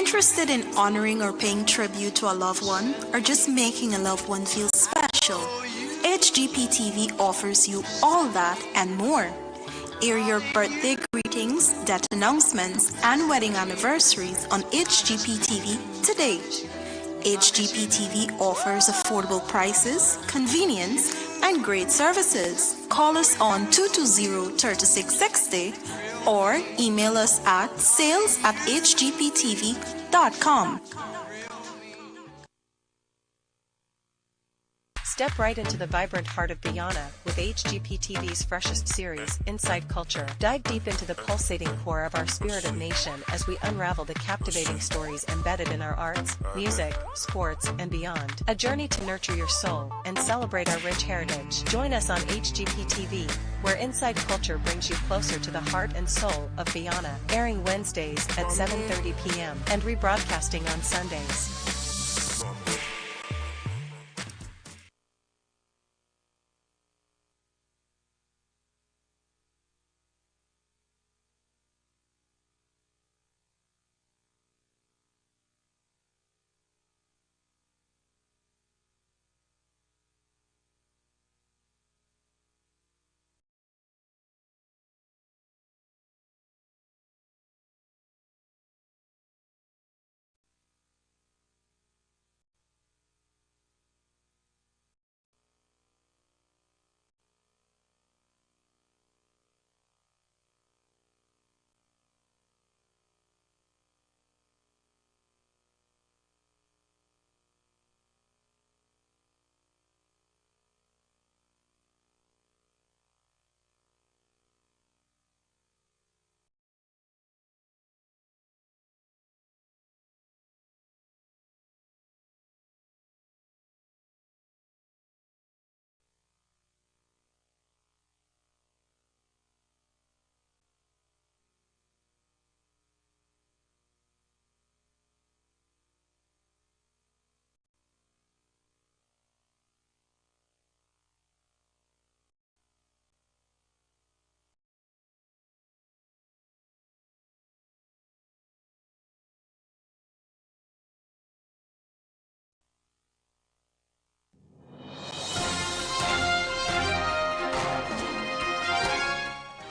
Interested in honoring or paying tribute to a loved one, or just making a loved one feel special? HGP TV offers you all that and more. Air your birthday greetings, death announcements, and wedding anniversaries on HGP TV today. HGP TV offers affordable prices, convenience, and great services. Call us on 220-3660 or email us at sales@hgptv.com. Step right into the vibrant heart of Guyana with HGP TV's freshest series, Inside Culture. Dive deep into the pulsating core of our spirited nation as we unravel the captivating stories embedded in our arts, music, sports, and beyond. A journey to nurture your soul and celebrate our rich heritage. Join us on HGP TV, where Inside Culture brings you closer to the heart and soul of Guyana, airing Wednesdays at 7:30 p.m. and rebroadcasting on Sundays.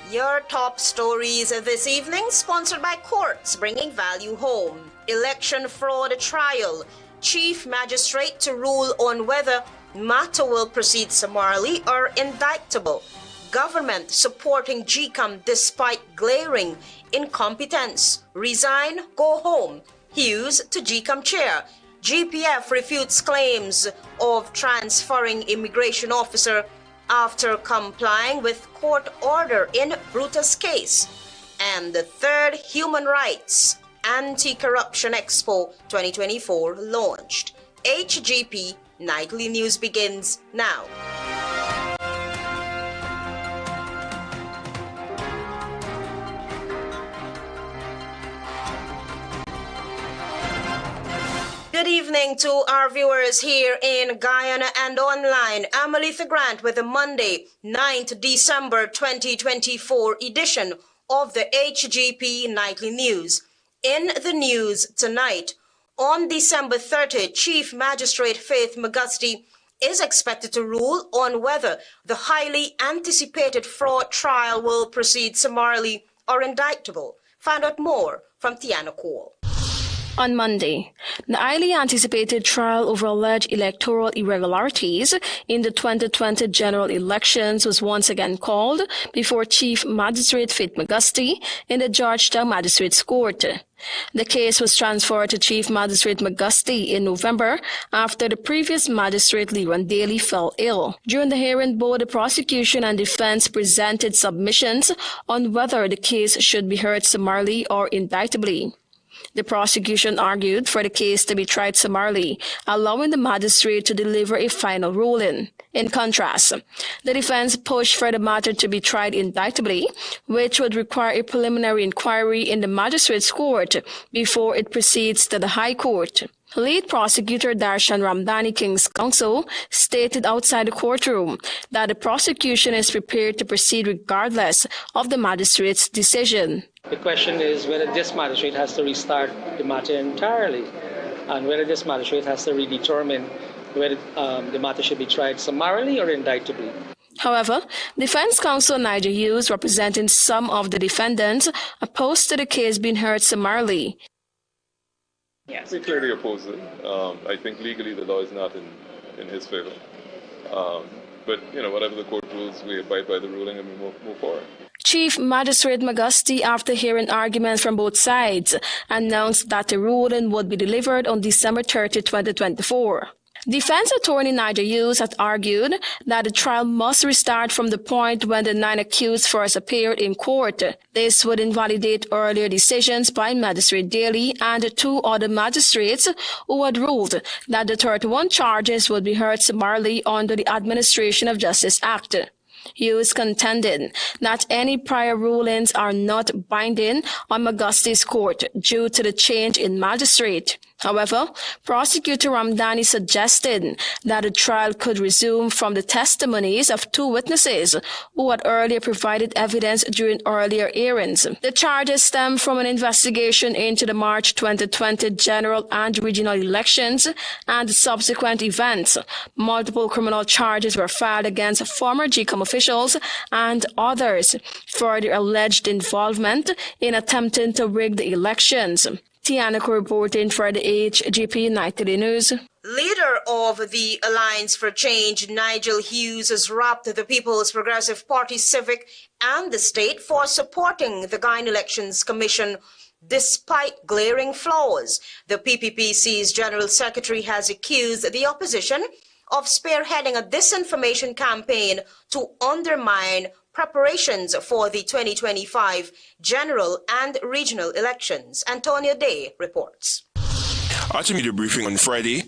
Your top stories this evening, sponsored by Courts Bringing Value Home. Election fraud trial. Chief Magistrate to rule on whether matter will proceed summarily or indictable. Government supporting GECOM despite glaring incompetence. Resign, go home. Hughes to GECOM chair. GPF refutes claims of transferring immigration officer after complying with court order in Brutus case. And the third Human Rights Anti-Corruption Expo 2024 launched. HGP Nightly News begins now. Good evening to our viewers here in Guyana and online. I'm Aletha Grant with the Monday, 9th December 2024 edition of the HGP Nightly News. In the news tonight, on December 30, Chief Magistrate Faith Magusti is expected to rule on whether the highly anticipated fraud trial will proceed summarily or indictable. Find out more from Tiana Cole. On Monday, the highly anticipated trial over alleged electoral irregularities in the 2020 general elections was once again called before Chief Magistrate Faith Magusti in the Georgetown Magistrates Court. The case was transferred to Chief Magistrate Magusti in November after the previous magistrate Leron Daly fell ill. During the hearing, both the prosecution and defense presented submissions on whether the case should be heard summarily or indictably. The prosecution argued for the case to be tried summarily, allowing the magistrate to deliver a final ruling. In contrast, the defense pushed for the matter to be tried indictably, which would require a preliminary inquiry in the magistrate's court before it proceeds to the High Court. Lead prosecutor Darshan Ramdani King's counsel stated outside the courtroom that the prosecution is prepared to proceed regardless of the magistrate's decision. The question is whether this magistrate has to restart the matter entirely and whether this magistrate has to redetermine whether the matter should be tried summarily or indictably. However, Defense Counsel Nigel Hughes, representing some of the defendants, opposed to the case being heard summarily. Yes. We clearly oppose it. I think legally the law is not in his favor. But, whatever the court rules, we abide by the ruling and we move forward. Chief Magistrate Magusti, after hearing arguments from both sides, announced that the ruling would be delivered on December 30, 2024. Defense attorney Nigel Hughes had argued that the trial must restart from the point when the 9 accused first appeared in court. This would invalidate earlier decisions by Magistrate Daly and 2 other magistrates who had ruled that the 31 charges would be heard summarily under the Administration of Justice Act. Hughes contended that any prior rulings are not binding on Magusti's court due to the change in magistrate. However, Prosecutor Ramdani suggested that the trial could resume from the testimonies of 2 witnesses who had earlier provided evidence during earlier hearings. The charges stem from an investigation into the March 2020 general and regional elections and subsequent events. Multiple criminal charges were filed against former GECOM officials and others for their alleged involvement in attempting to rig the elections. Tianako reporting for the HGP Nightly News. Leader of the Alliance for Change, Nigel Hughes, has rapped the People's Progressive Party Civic and the state for supporting the Guyana Elections Commission despite glaring flaws. The PPPC's General Secretary has accused the opposition of spearheading a disinformation campaign to undermine preparations for the 2025 general and regional elections. Antonio Day reports. At a media briefing on Friday,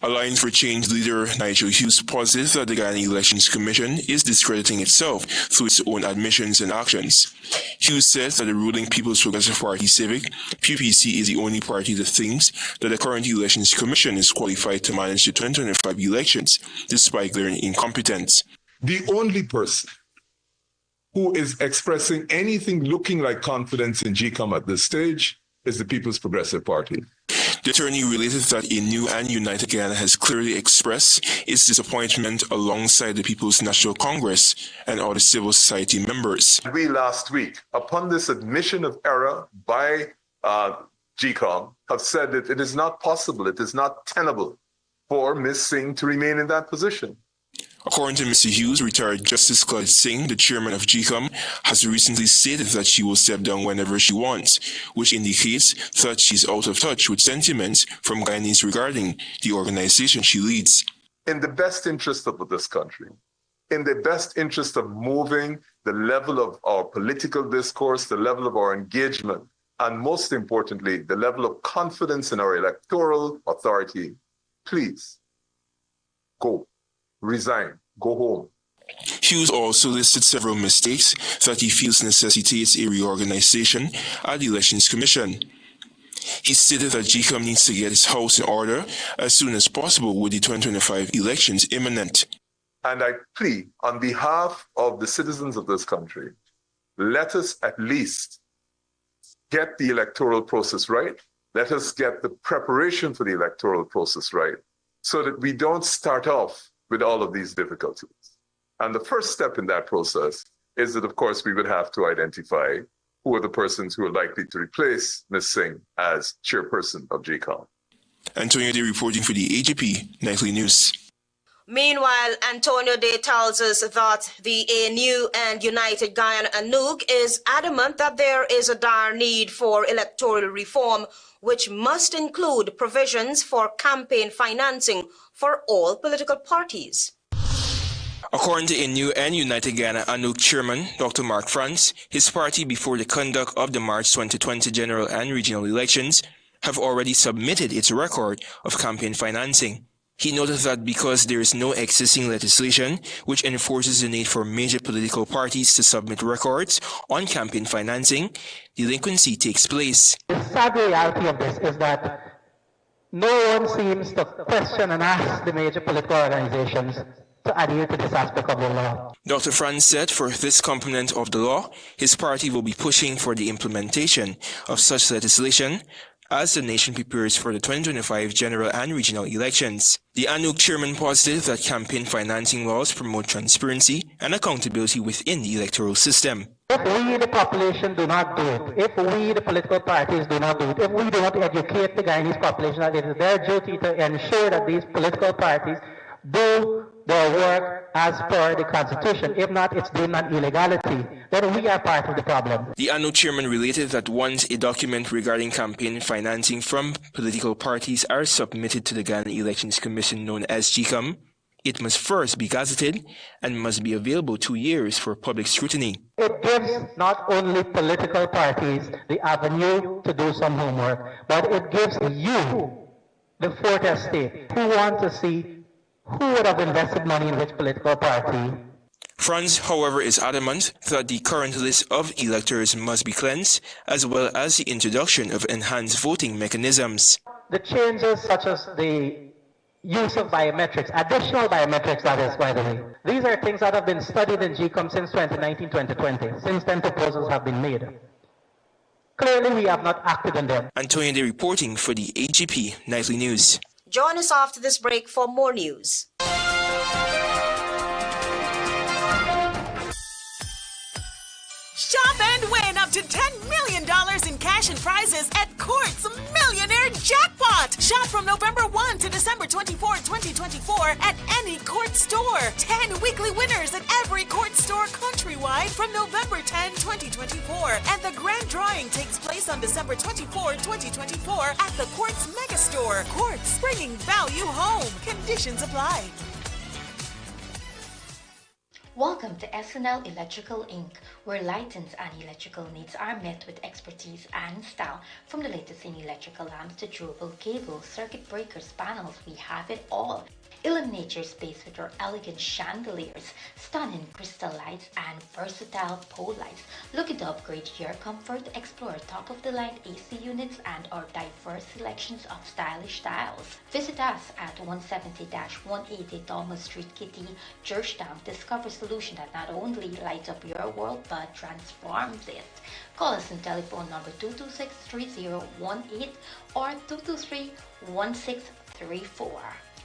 Alliance for Change leader Nigel Hughes posits that the Guyana Elections Commission is discrediting itself through its own admissions and actions. Hughes says that the ruling People's Progressive Party Civic, PPC, is the only party that thinks that the current Elections Commission is qualified to manage the 2025 elections, despite glaring incompetence. The only person who is expressing anything looking like confidence in GECOM at this stage is the People's Progressive Party. The attorney related that a new and united Guyana has clearly expressed its disappointment alongside the People's National Congress and other civil society members. We last week, upon this admission of error by GECOM, have said that it is not possible, it is not tenable for Ms. Singh to remain in that position. According to Mr. Hughes, retired Justice Claude Singh, the chairman of GECOM, has recently stated that she will step down whenever she wants, which indicates that she's out of touch with sentiments from Guyanese regarding the organization she leads. In the best interest of this country, in the best interest of moving the level of our political discourse, the level of our engagement, and most importantly, the level of confidence in our electoral authority, please go. Resign, go home. Hughes also listed several mistakes that he feels necessitates a reorganization at the Elections Commission. He stated that GECOM needs to get its house in order as soon as possible with the 2025 elections imminent. And I plead on behalf of the citizens of this country, let us at least get the electoral process right. Let us get the preparation for the electoral process right so that we don't start off with all of these difficulties. And the first step in that process is that, of course, we would have to identify who are the persons who are likely to replace Ms. Singh as chairperson of GECOM. Antonio Day reporting for the HGP Nightly News. Meanwhile, Antonio Day tells us that the new and united Guyana ANUG is adamant that there is a dire need for electoral reform, which must include provisions for campaign financing for all political parties. According to a new and united Guyana ANUG chairman, Dr. Mark France, his party, before the conduct of the March 2020 general and regional elections, have already submitted its record of campaign financing. He noted that because there is no existing legislation which enforces the need for major political parties to submit records on campaign financing, delinquency takes place. The sad reality of this is that no one seems to question and ask the major political organizations to adhere to this aspect of the law. Dr. Franz said for this component of the law, his party will be pushing for the implementation of such legislation as the nation prepares for the 2025 general and regional elections. The ANUC chairman positive that campaign financing laws promote transparency and accountability within the electoral system. If we, the population, do not do it, if we, the political parties, do not do it, if we do not educate the Guyanese population that it is their duty to ensure that these political parties do their work as per the Constitution, if not, it's deemed an illegality, then we are part of the problem. The ANU chairman related that once a document regarding campaign financing from political parties are submitted to the Ghana Elections Commission known as GECOM, it must first be gazetted and must be available 2 years for public scrutiny. It gives not only political parties the avenue to do some homework, but it gives you, the fourth estate, who want to see who would have invested money in which political party. Franz, however, is adamant that the current list of electors must be cleansed, as well as the introduction of enhanced voting mechanisms. The changes such as the use of biometrics, additional biometrics that is, by the way, these are things that have been studied in GECOM since 2019-2020. Since then, proposals have been made. Clearly, we have not acted on them. Antonio Day reporting for the HGP Nightly News. Join us after this break for more news. Shop and win up to $10 million in cash and prizes at Court's Millionaire Jackpot. Shop from November 1 to December 24, 2024 at any Court store. 10 weekly winners at every Court store countrywide from November 10, 2024. And the grand drawing takes place on December 24, 2024 at the Court's Mega Store. Court's, bringing value home. Conditions apply. Welcome to SNL Electrical Inc., where lighting and electrical needs are met with expertise and style. From the latest in electrical lamps to durable cables, circuit breakers, panels, we have it all. Illuminate your space with our elegant chandeliers, stunning crystal lights, and versatile pole lights. Looking to upgrade your comfort? Explore top-of-the-line AC units and our diverse selections of stylish styles. Visit us at 170-180 Thomas Street, Kitty, Georgetown. Discover a solution that not only lights up your world but transforms it. Call us on telephone number 226-3018 or 223-1634.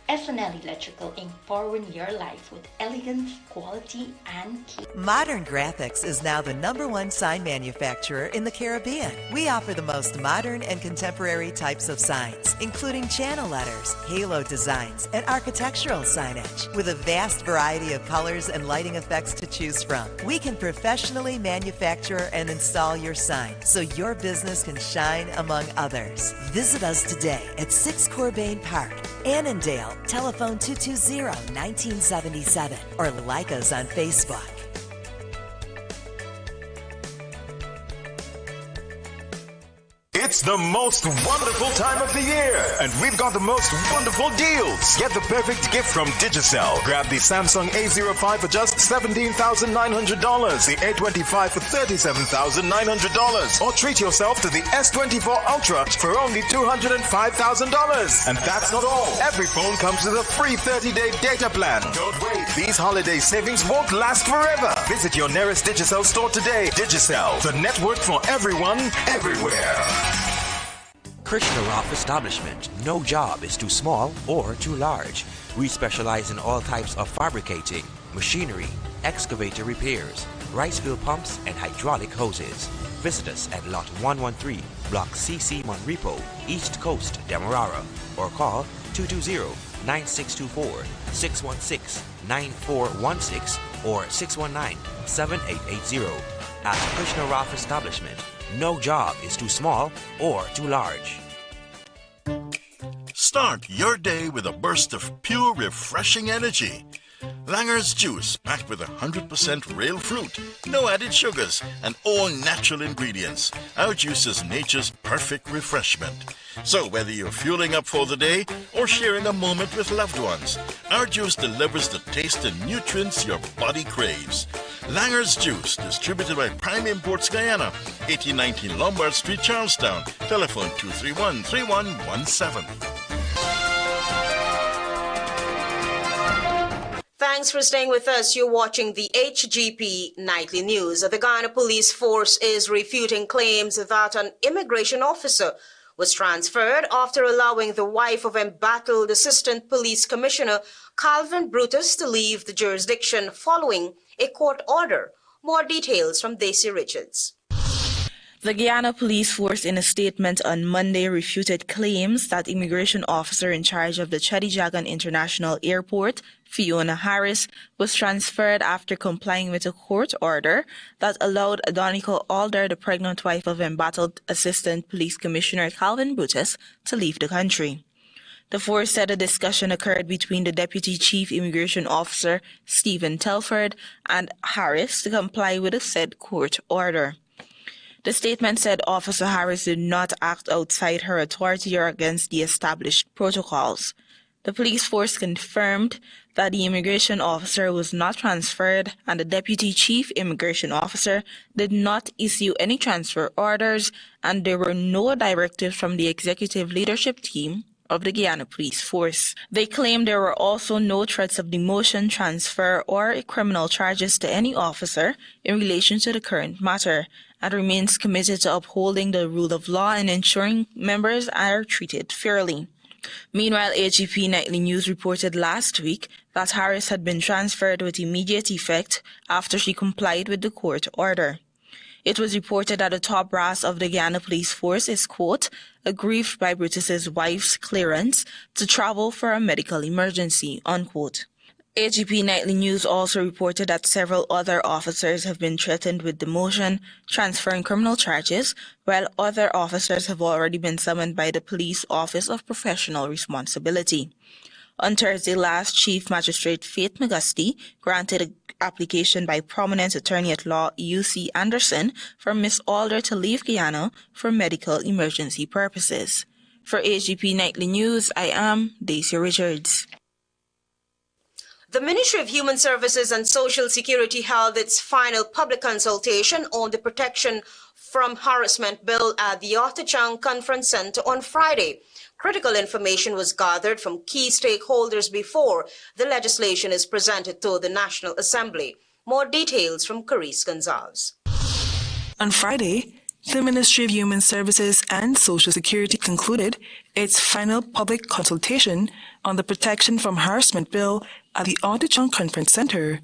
SNL Electrical Inc. powering your life with elegance, quality, and care. Modern Graphics is now the #1 sign manufacturer in the Caribbean. We offer the most modern and contemporary types of signs, including channel letters, halo designs, and architectural signage. With a vast variety of colors and lighting effects to choose from, we can professionally manufacture and install your sign so your business can shine among others. Visit us today at 6 Corbane Park, Annandale. Telephone 220-1977 or like us on Facebook. It's the most wonderful time of the year, and we've got the most wonderful deals. Get the perfect gift from Digicel. Grab the Samsung A05 for just $17,900, the A25 for $37,900, or treat yourself to the S24 Ultra for only $205,000. And that's not all. Every phone comes with a free 30-day data plan. Don't wait. These holiday savings won't last forever. Visit your nearest Digicel store today. Digicel, the network for everyone, everywhere. Krishna Roth Establishment. No job is too small or too large. We specialize in all types of fabricating, machinery, excavator repairs, rice field pumps, and hydraulic hoses. Visit us at Lot 113, Block CC Monrepo, East Coast, Demerara, or call 220-9624, 616-9416, or 619-7880. At Krishna Roth Establishment, no job is too small or too large. Start your day with a burst of pure, refreshing energy. Langer's juice, packed with 100% real fruit, no added sugars, and all natural ingredients. Our juice is nature's perfect refreshment. So whether you're fueling up for the day or sharing a moment with loved ones, our juice delivers the taste and nutrients your body craves. Langer's Juice, distributed by Prime Imports Guyana, 1819 Lombard Street, Charlestown. Telephone 231-3117. Thanks for staying with us. You're watching the HGP Nightly News. The Guyana Police Force is refuting claims that an immigration officer was transferred after allowing the wife of embattled Assistant Police Commissioner Calvin Brutus to leave the jurisdiction following a court order. More details from Daisy Richards. The Guyana Police Force in a statement on Monday refuted claims that immigration officer in charge of the Chedijagan International Airport, Fiona Harris, was transferred after complying with a court order that allowed Adonico Alder, the pregnant wife of embattled Assistant Police Commissioner Calvin Brutus, to leave the country. The force said a discussion occurred between the Deputy Chief Immigration Officer, Stephen Telford, and Harris to comply with the said court order. The statement said Officer Harris did not act outside her authority or against the established protocols. The police force confirmed that the immigration officer was not transferred and the Deputy Chief Immigration Officer did not issue any transfer orders, and there were no directives from the executive leadership team of the Guyana Police Force. They claimed there were also no threats of demotion, transfer, or criminal charges to any officer in relation to the current matter, and remains committed to upholding the rule of law and ensuring members are treated fairly. Meanwhile, HGP Nightly News reported last week that Harris had been transferred with immediate effect after she complied with the court order. It was reported that the top brass of the Guyana Police Force is, quote, aggrieved by Brutus's wife's clearance to travel for a medical emergency, unquote. HGP Nightly News also reported that several other officers have been threatened with demotion, transferring criminal charges, while other officers have already been summoned by the Police Office of Professional Responsibility. On Thursday last, Chief Magistrate Faith McGusty granted an application by prominent attorney-at-law U.C. Anderson for Ms. Alder to leave Guyana for medical emergency purposes. For HGP Nightly News, I am Daisy Richards. The Ministry of Human Services and Social Security held its final public consultation on the Protection from Harassment Bill at the Otachang Conference Center on Friday. Critical information was gathered from key stakeholders before the legislation is presented to the National Assembly. More details from Carice Gonzalez. On Friday, the Ministry of Human Services and Social Security concluded its final public consultation on the Protection from Harassment Bill at the Otachang Conference Center.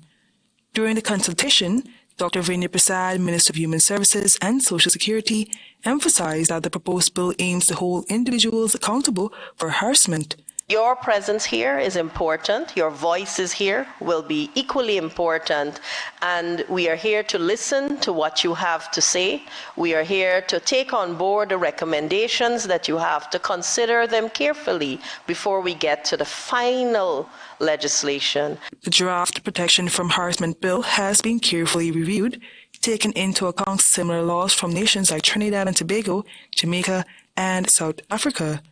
During the consultation, Dr. Venya Prasad, Minister of Human Services and Social Security, emphasized that the proposed bill aims to hold individuals accountable for harassment. Your presence here is important. Your voices here will be equally important. And we are here to listen to what you have to say. We are here to take on board the recommendations that you have, to consider them carefully before we get to the final legislation. The draft Protection from Harassment Bill has been carefully reviewed, taking into account similar laws from nations like Trinidad and Tobago, Jamaica, and South Africa.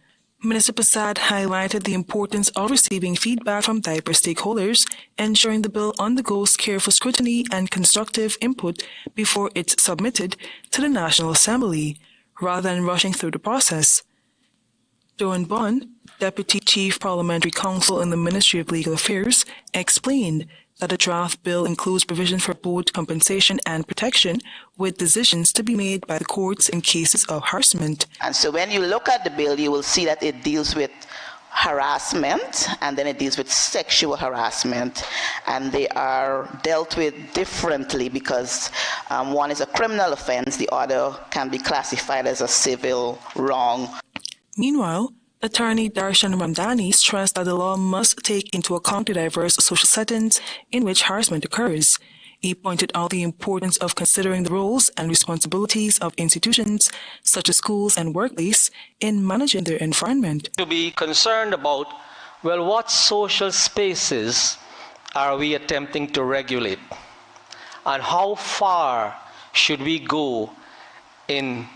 Minister Prasad highlighted the importance of receiving feedback from diverse stakeholders, ensuring the bill undergoes careful scrutiny and constructive input before it's submitted to the National Assembly, rather than rushing through the process. Doan Bond, Deputy Chief Parliamentary Counsel in the Ministry of Legal Affairs, explained that the draft bill includes provisions for both compensation and protection, with decisions to be made by the courts in cases of harassment. And so when you look at the bill, you will see that it deals with harassment, and then it deals with sexual harassment, and they are dealt with differently because one is a criminal offense, the other can be classified as a civil wrong. Meanwhile, Attorney Darshan Ramdani stressed that the law must take into account the diverse social settings in which harassment occurs. He pointed out the importance of considering the roles and responsibilities of institutions, such as schools and workplace, in managing their environment. To be concerned about, well, what social spaces are we attempting to regulate? And how far should we go in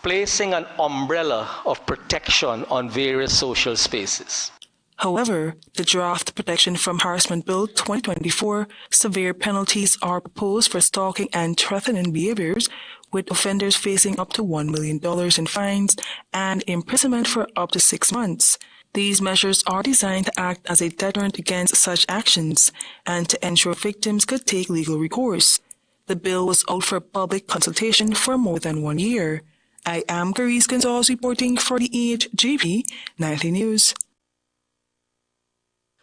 placing an umbrella of protection on various social spaces? However, the draft Protection from Harassment Bill 2024 severe penalties are proposed for stalking and threatening behaviors, with offenders facing up to $1 million in fines and imprisonment for up to 6 months. These measures are designed to act as a deterrent against such actions and to ensure victims could take legal recourse. The bill was out for public consultation for more than 1 year. I am Carice Gonzalez reporting for the HGP Nightly News.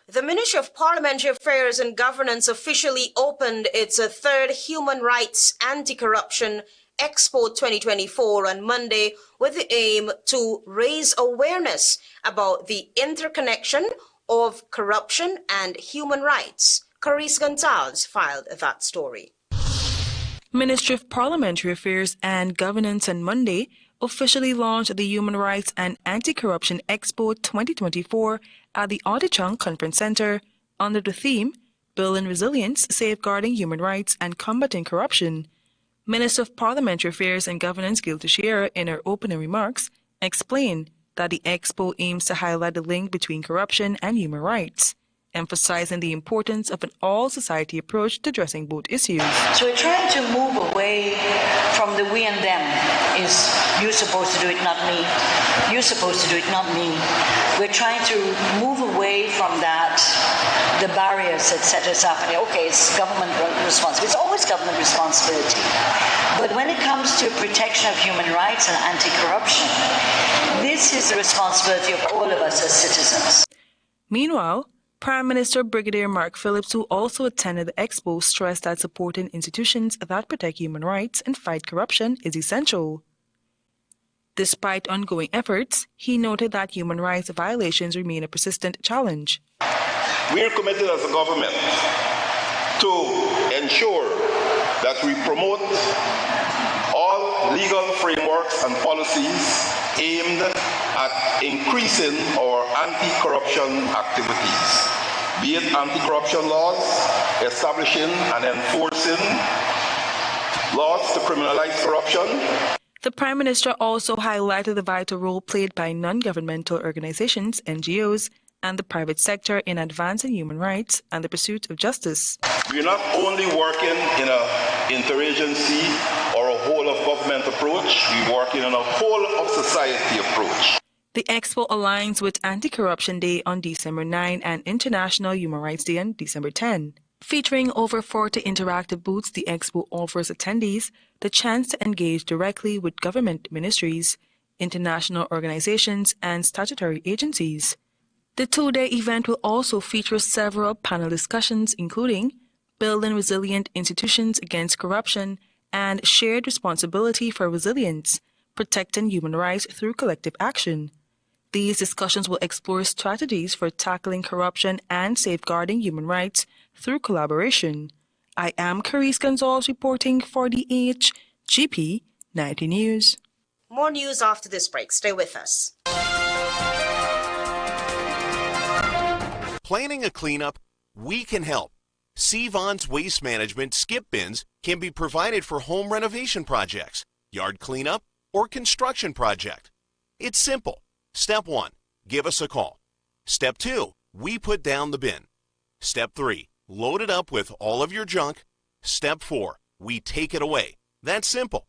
The Ministry of Parliamentary Affairs and Governance officially opened its third Human Rights Anti-Corruption Expo 2024 on Monday with the aim to raise awareness about the interconnection of corruption and human rights. Carice Gonzalez filed that story. Ministry of Parliamentary Affairs and Governance on Monday officially launched the Human Rights and Anti-Corruption Expo 2024 at the Audichong Conference Center under the theme Building Resilience, Safeguarding Human Rights and Combating Corruption. Minister of Parliamentary Affairs and Governance Gilda Shearer, in her opening remarks, explained that the expo aims to highlight the link between corruption and human rights, emphasizing the importance of an all-society approach to addressing both issues. So we're trying to move away from the we and them. Is you supposed to do it, not me. You're supposed to do it, not me. We're trying to move away from that, the barriers that set us up. And okay, it's government responsibility. It's always government responsibility. But when it comes to protection of human rights and anti-corruption, this is the responsibility of all of us as citizens. Meanwhile, Prime Minister Brigadier Mark Phillips, who also attended the expo, stressed that supporting institutions that protect human rights and fight corruption is essential. Despite ongoing efforts, he noted that human rights violations remain a persistent challenge. We are committed as a government to ensure that we promote all legal frameworks and policies aimed at increasing our anti-corruption activities, be it anti-corruption laws, establishing and enforcing laws to criminalize corruption. The Prime Minister also highlighted the vital role played by non-governmental organizations, NGOs, and the private sector in advancing human rights and the pursuit of justice. We're not only working in an interagency or a whole-of-government approach, we're working on a whole-of-society approach. The expo aligns with Anti-Corruption Day on December 9 and International Human Rights Day on December 10. Featuring over 40 interactive booths, the expo offers attendees the chance to engage directly with government ministries, international organizations, and statutory agencies. The two-day event will also feature several panel discussions, including Building Resilient Institutions Against Corruption and Shared Responsibility for Resilience, Protecting Human Rights Through Collective Action. These discussions will explore strategies for tackling corruption and safeguarding human rights through collaboration. I am Carice Gonzalez reporting for the HGP Nightly News. More news after this break. Stay with us. Planning a cleanup? We can help. Sevon's Waste Management skip bins can be provided for home renovation projects, yard cleanup, or construction project. It's simple. Step 1, give us a call. Step 2, we put down the bin. Step 3, load it up with all of your junk. Step 4, we take it away. That's simple.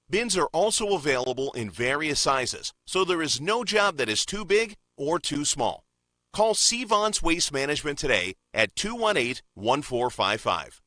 Bins are also available in various sizes, so there is no job that is too big or too small. Call Sevon's Waste Management today at 218-1455.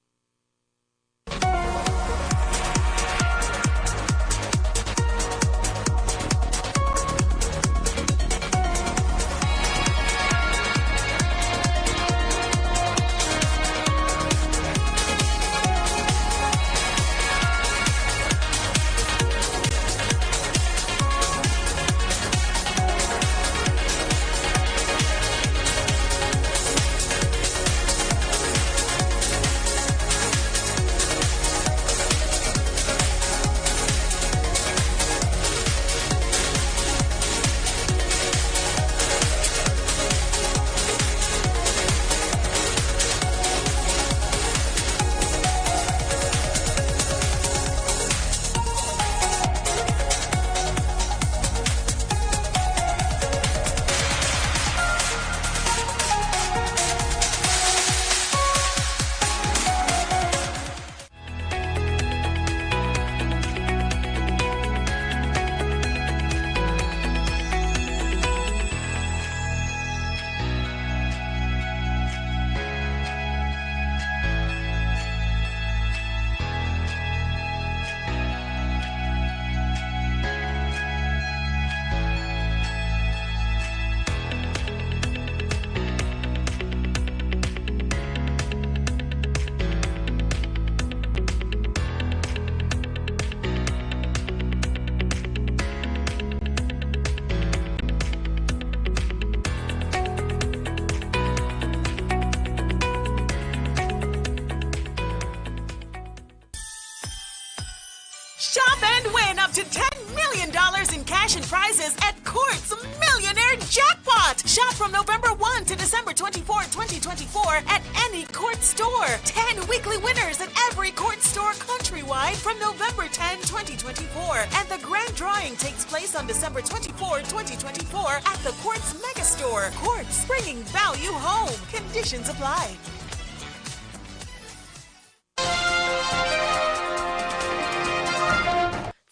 and win up to $10 million in cash and prizes at Court's Millionaire Jackpot. Shop from November 1 to December 24, 2024 at any Court store. 10 weekly winners at every Court store countrywide from November 10, 2024. And the grand drawing takes place on December 24, 2024 at the Court's Mega Store. Court's, bringing value home. Conditions apply.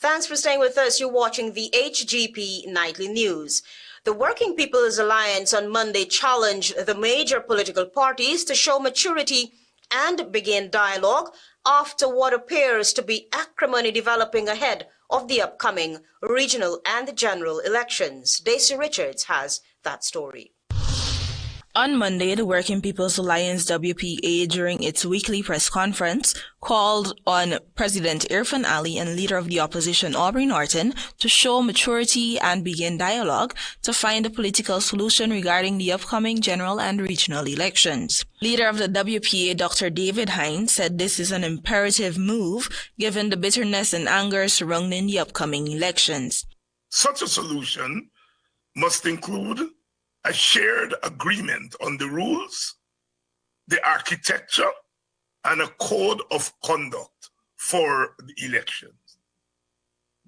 Thanks for staying with us. You're watching the HGP Nightly News. The Working People's Alliance on Monday challenged the major political parties to show maturity and begin dialogue after what appears to be acrimony developing ahead of the upcoming regional and general elections. Daisy Richards has that story. On Monday, the Working People's Alliance WPA, during its weekly press conference, called on President Irfan Ali and Leader of the Opposition Aubrey Norton to show maturity and begin dialogue to find a political solution regarding the upcoming general and regional elections. Leader of the WPA, Dr. David Hines, said this is an imperative move given the bitterness and anger surrounding the upcoming elections. Such a solution must include a shared agreement on the rules, the architecture, and a code of conduct for the elections.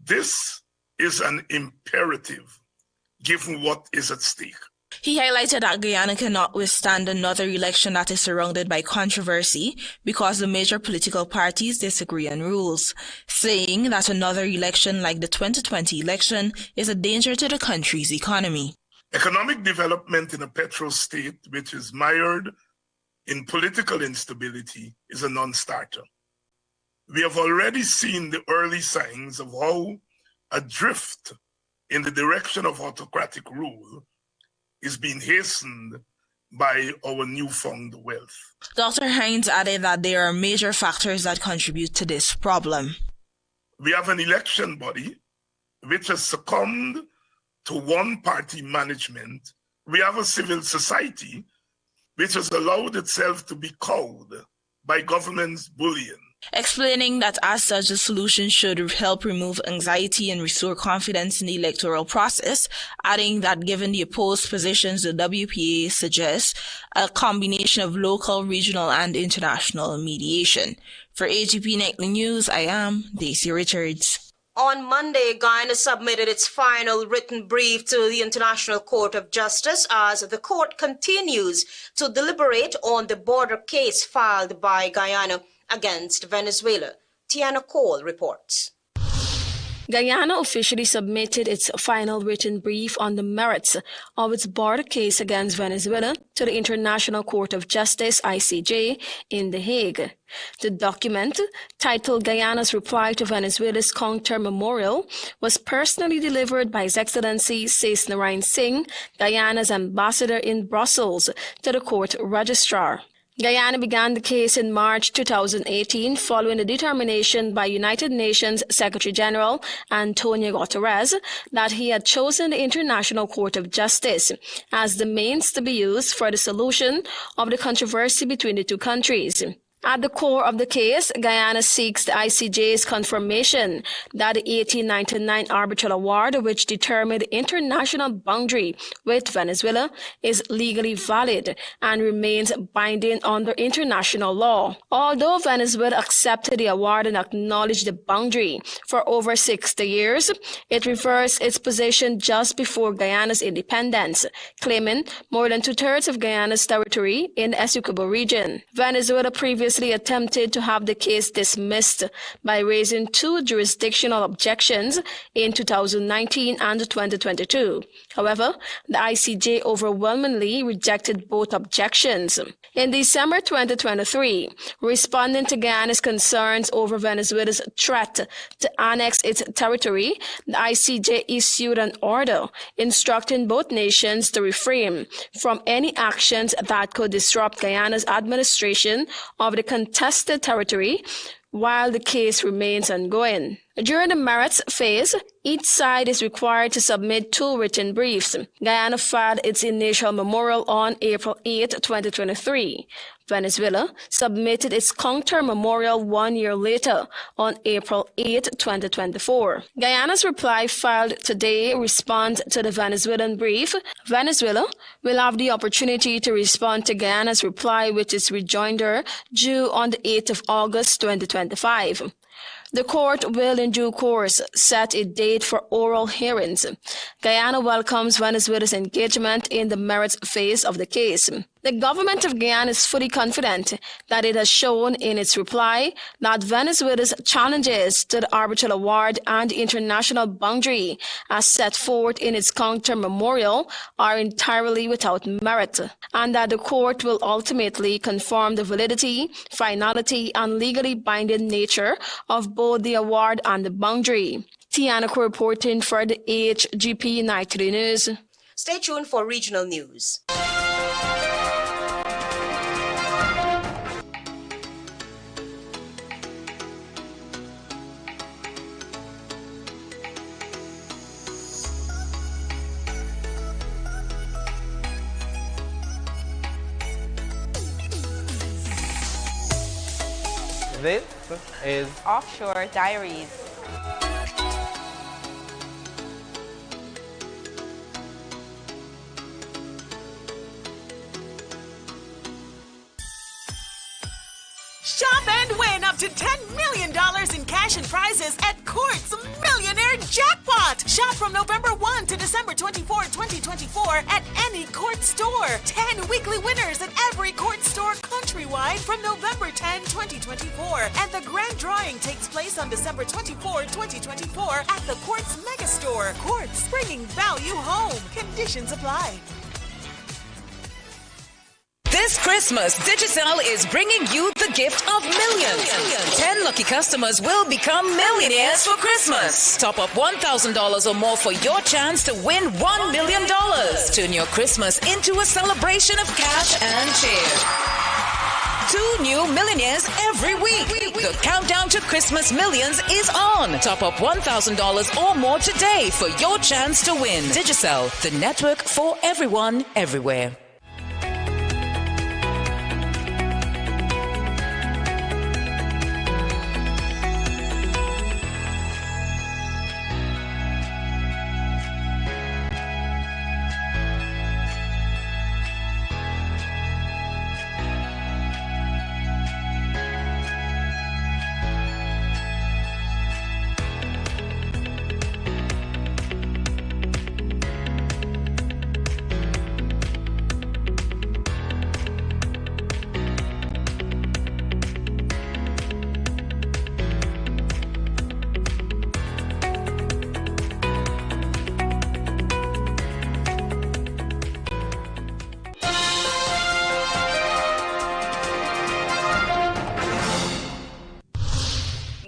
This is an imperative given what is at stake. He highlighted that Guyana cannot withstand another election that is surrounded by controversy because the major political parties disagree on rules, saying that another election like the 2020 election is a danger to the country's economy. Economic development in a petrol state which is mired in political instability is a non-starter. We have already seen the early signs of how a drift in the direction of autocratic rule is being hastened by our newfound wealth. Dr. Hines added that there are major factors that contribute to this problem. We have an election body which has succumbed to one-party management. We have a civil society which has allowed itself to be cowed by government's bullying. Explaining that as such a solution should help remove anxiety and restore confidence in the electoral process, adding that given the opposed positions, the WPA suggests a combination of local, regional, and international mediation. For HGP Nightly News, I am Daisy Richards. On Monday, Guyana submitted its final written brief to the International Court of Justice as the court continues to deliberate on the border case filed by Guyana against Venezuela. Tiana Cole reports. Guyana officially submitted its final written brief on the merits of its border case against Venezuela to the International Court of Justice, ICJ, in The Hague. The document, titled Guyana's Reply to Venezuela's Counter Memorial, was personally delivered by His Excellency Seth Narain Singh, Guyana's ambassador in Brussels, to the court registrar. Guyana began the case in March 2018 following the determination by United Nations Secretary-General Antonio Guterres that he had chosen the International Court of Justice as the means to be used for the solution of the controversy between the two countries. At the core of the case, Guyana seeks the ICJ's confirmation that the 1899 arbitral award, which determined the international boundary with Venezuela, is legally valid and remains binding under international law. Although Venezuela accepted the award and acknowledged the boundary for over 60 years, it reversed its position just before Guyana's independence, claiming more than two-thirds of Guyana's territory in the Essequibo region. Venezuela previously attempted to have the case dismissed by raising two jurisdictional objections in 2019 and 2022. However, the ICJ overwhelmingly rejected both objections. In December 2023, responding to Guyana's concerns over Venezuela's threat to annex its territory, the ICJ issued an order instructing both nations to refrain from any actions that could disrupt Guyana's administration of the contested territory while the case remains ongoing. During the merits phase, each side is required to submit 2 written briefs. Guyana filed its initial memorial on April 8, 2023. Venezuela submitted its counter memorial 1 year later on April 8, 2024. Guyana's reply filed today responds to the Venezuelan brief. Venezuela will have the opportunity to respond to Guyana's reply with its rejoinder due on the 8th of August 2025. The court will in due course set a date for oral hearings. Guyana welcomes Venezuela's engagement in the merits phase of the case. The government of Guyana is fully confident that it has shown in its reply that Venezuela's challenges to the arbitral award and the international boundary as set forth in its counter memorial are entirely without merit, and that the court will ultimately confirm the validity, finality, and legally binding nature of both the award and the boundary. Tiana reporting for the HGP Nightly News. Stay tuned for regional news. This is Offshore Diaries. Shop and win up to $10 million in cash and prizes at Court's Millionaire Jackpot. Shop from November 1 to December 24, 2024 at any Court store. 10 weekly winners at every Court store countrywide from November 10, 2024. And the grand drawing takes place on December 24, 2024 at the Court's Mega Store. Court's, bringing value home. Conditions apply. This Christmas, Digicel is bringing you the gift of millions. 10 lucky customers will become millionaires for Christmas. Top up $1,000 or more for your chance to win $1 million. Turn your Christmas into a celebration of cash and cheer. 2 new millionaires every week. The countdown to Christmas millions is on. Top up $1,000 or more today for your chance to win. Digicel, the network for everyone, everywhere.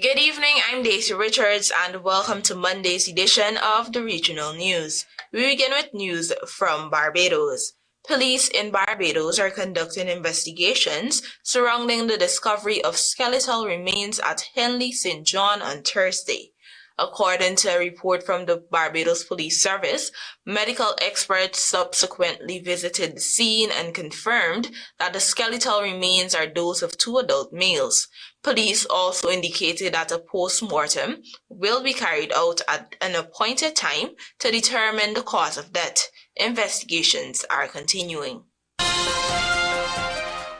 Good evening, I'm Daisy Richards and welcome to Monday's edition of the Regional News. We begin with news from Barbados. Police in Barbados are conducting investigations surrounding the discovery of skeletal remains at Henley St. John on Thursday. According to a report from the Barbados Police Service, medical experts subsequently visited the scene and confirmed that the skeletal remains are those of 2 adult males. Police also indicated that a post-mortem will be carried out at an appointed time to determine the cause of death. Investigations are continuing.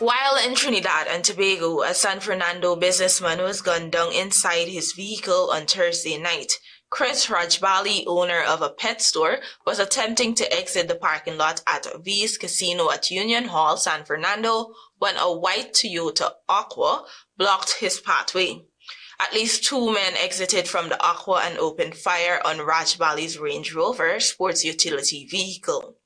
While in Trinidad and Tobago, a San Fernando businessman was gunned down inside his vehicle on Thursday night. Chris Rajbali, owner of a pet store, was attempting to exit the parking lot at V's Casino at Union Hall, San Fernando, when a white Toyota Aqua blocked his pathway. At least 2 men exited from the Aqua and opened fire on Rajbali's Range Rover sports utility vehicle.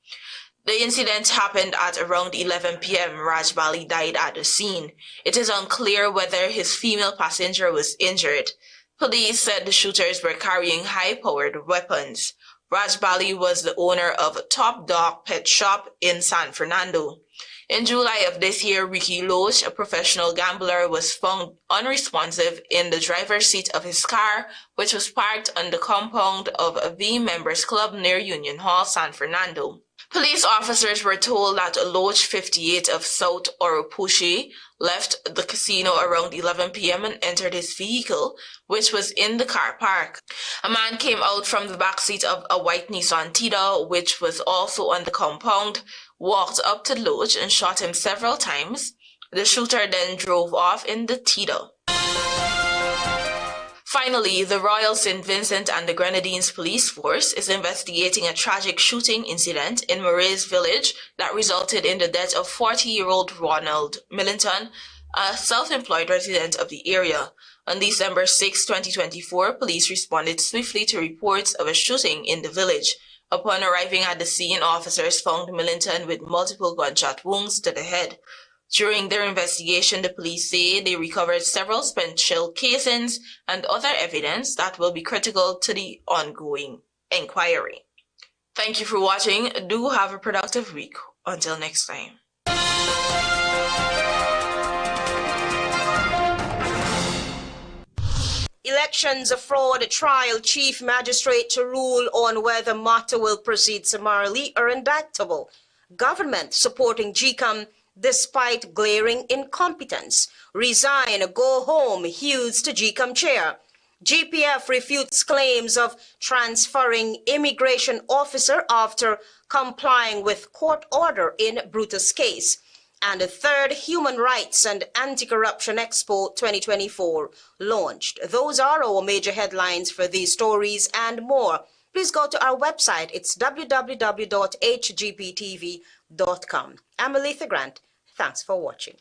The incident happened at around 11 p.m. Rajbali died at the scene. It is unclear whether his female passenger was injured. Police said the shooters were carrying high-powered weapons. Rajbali was the owner of Top Dog Pet Shop in San Fernando. In July of this year, Ricky Loach, a professional gambler, was found unresponsive in the driver's seat of his car, which was parked on the compound of a V Members Club near Union Hall, San Fernando. Police officers were told that Loach, 58, of South Oropouche, left the casino around 11 p.m. and entered his vehicle, which was in the car park. A man came out from the back seat of a white Nissan Tida, which was also on the compound, walked up to Loach and shot him several times. The shooter then drove off in the Tida. Finally, the Royal St. Vincent and the Grenadines Police Force is investigating a tragic shooting incident in Marais Village that resulted in the death of 40-year-old Ronald Millington, a self-employed resident of the area. On December 6, 2024, police responded swiftly to reports of a shooting in the village. Upon arriving at the scene, officers found Millington with multiple gunshot wounds to the head. During their investigation, the police say they recovered several spent shell casings and other evidence that will be critical to the ongoing inquiry. Thank you for watching. Do have a productive week. Until next time. Elections fraud trial chief magistrate to rule on whether matter will proceed summarily are indictable. Government supporting GECOM despite glaring incompetence. Resign, go home, Hughes to GECOM chair. GPF refutes claims of transferring immigration officer after complying with court order in Brutus case. And the third Human Rights and Anti-Corruption Expo 2024 launched. Those are our major headlines for these stories and more. Please go to our website. It's www.hgptv.com. I'm Aletha Grant. Thanks for watching.